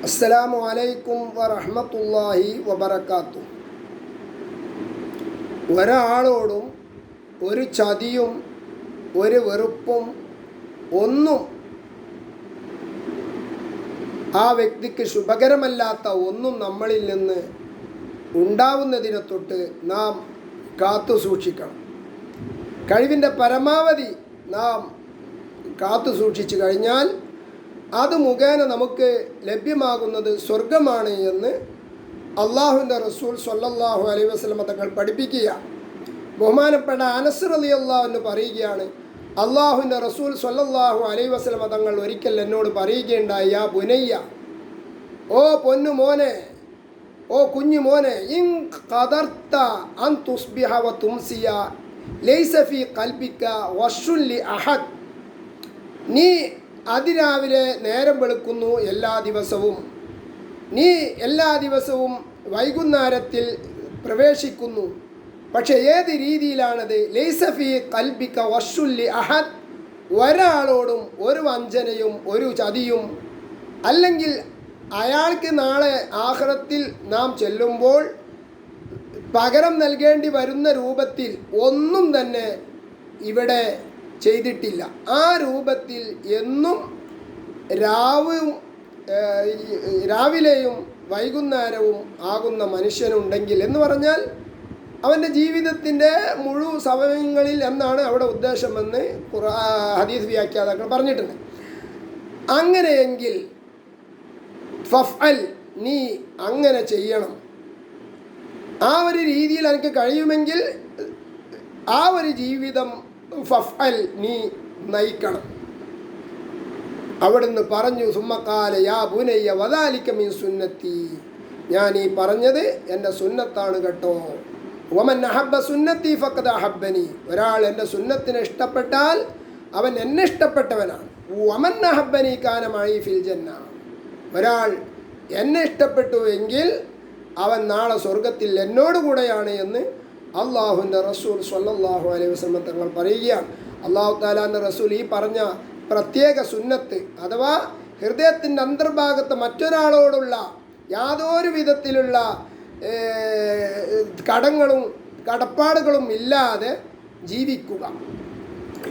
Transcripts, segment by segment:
അസ്സലാമു അലൈക്കും വറഹ്മത്തുള്ളാഹി വബറകാതുഹു. ഒരാളോടും ഒരു ചതിയും ഒരു വെറുപ്പും ഒന്നും ആ വ്യക്തിക്ക് ശുഭകരമല്ലാത്ത ഒന്നും നമ്മളിൽ നിന്ന് ഉണ്ടാവുന്നതിനെ തൊട്ട് നാം കാത്തു സൂക്ഷിക്കണം. കഴിവിൻ്റെ പരമാവധി നാം കാത്തു സൂക്ഷിച്ചു കഴിഞ്ഞാൽ അത് മുഖേന നമുക്ക് ലഭ്യമാകുന്നത് സ്വർഗമാണ് എന്ന് അള്ളാഹുവിൻ്റെ റസൂൽ സ്വല്ലല്ലാഹു അലൈഹി വസല്ലം തങ്ങൾ പഠിപ്പിക്കുക. ബഹുമാനപ്പെട്ട അനസ് റളിയല്ലാഹു അൻഹു പറയുകയാണ്, അള്ളാഹുവിൻ്റെ റസൂൽ സ്വല്ലല്ലാഹു അലൈഹി വസല്ലം തങ്ങൾ ഒരിക്കൽ എന്നോട് പറയുകയുണ്ടായി, യാ ബുനയ്യ, ഓ പൊന്നു മോനെ, ഓ കുഞ്ഞു മോനെ, ഇൻ ഖദർത അൻ തുസ്ബിഹ വ തുംസിയ ലൈസ ഫീ ഖൽബിക വശുൻ ലി അഹദ്. നീ അതിരാവിലെ നേരം വെളുക്കുന്നു എല്ലാ ദിവസവും, നീ എല്ലാ ദിവസവും വൈകുന്നേരത്തിൽ പ്രവേശിക്കുന്നു. പക്ഷേ ഏത് രീതിയിലാണത്? ലൈസ ഫീ ഖൽബിക വശുൻ ലി അഹദ്, ഒരാളോടും ഒരു വഞ്ചനയും ഒരു ചതിയും, അല്ലെങ്കിൽ അയാൾക്ക് നാളെ ആഖിറത്തിൽ നാം ചെല്ലുമ്പോൾ പകരം നൽകേണ്ടി വരുന്ന രൂപത്തിൽ ഒന്നും തന്നെ ഇവിടെ ചെയ്തിട്ടില്ല. ആ രൂപത്തിൽ എന്നും രാവിലെയും വൈകുന്നേരവും ആകുന്ന മനുഷ്യനുണ്ടെങ്കിൽ എന്ന് പറഞ്ഞാൽ അവൻ്റെ ജീവിതത്തിൻ്റെ മുഴുവൻ സമയങ്ങളിൽ എന്നാണ് അവിടെ ഉദ്ദേശമെന്ന് ഹദീസ് വ്യാഖ്യാതാക്കൾ പറഞ്ഞിട്ടുണ്ട്. അങ്ങനെയെങ്കിൽ ഫഫ്അൽ, നീ അങ്ങനെ ചെയ്യണം. ആ ഒരു രീതിയിൽ എനിക്ക് കഴിയുമെങ്കിൽ ആ ഒരു ജീവിതം ഫഫ്അൽ, നീ നയിക്കണം. അവിടുന്ന് പറഞ്ഞു, സുമ്മക്കാല യാ ബുനയ്യ വദാലിക മിൻ സുന്നത്തി, ഞാൻ ഈ പറഞ്ഞത് എൻ്റെ സുന്നത്താണ് കേട്ടോ. വമൻ അഹബ്ബ സുന്നത്തി ഫഖദ് അഹബ്ബനി, ഒരാൾ എൻ്റെ സുന്നത്തിനെ ഇഷ്ടപ്പെട്ടാൽ അവൻ എന്നെ ഇഷ്ടപ്പെട്ടവനാണ്. വമൻ അഹബ്ബനി കാന മഈ ഫിൽ ജന്ന, ഒരാൾ എന്നെ ഇഷ്ടപ്പെട്ടു എങ്കിൽ അവൻ നാളെ സ്വർഗത്തിൽ എന്നോടുകൂടെയാണ് എന്ന് അള്ളാഹുവിൻ്റെ റസൂൽ സ്വല്ലല്ലാഹു അലൈഹി വസല്ലം തങ്ങൾ പറയുകയാണ്. അള്ളാഹു തആലാൻ്റെ റസൂൽ ഈ പറഞ്ഞ പ്രത്യേക സുന്നത്ത് അഥവാ ഹൃദയത്തിൻ്റെ അന്തർഭാഗത്ത് മറ്റൊരാളോടുള്ള യാതൊരു വിധത്തിലുള്ള കടപ്പാടുകളും ഇല്ലാതെ ജീവിക്കുക,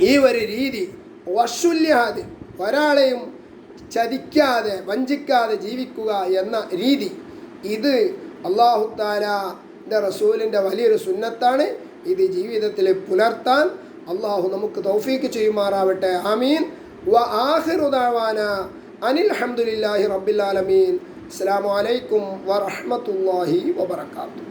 ഈ ഒരു രീതി, വശുല്യാത്, ഒരാളെയും ചതിക്കാതെ വഞ്ചിക്കാതെ ജീവിക്കുക എന്ന രീതി, ഇത് അല്ലാഹു തആലാൻ്റെ റസൂലിൻ്റെ വലിയൊരു സുന്നത്താണ്. ഇത് ജീവിതത്തിൽ പുലർത്താൻ അള്ളാഹു നമുക്ക് തൗഫീക്ക് ചെയ്യുമാറാവട്ടെ. ആമീൻ. വ ആഖിറു ദഅവാനാ അനിൽ ഹംദുലില്ലാഹി റബ്ബിൽ ആലമീൻ. അസ്സലാമു അലൈക്കും വറഹ്മത്തുള്ളാഹി വബറകാതുഹു.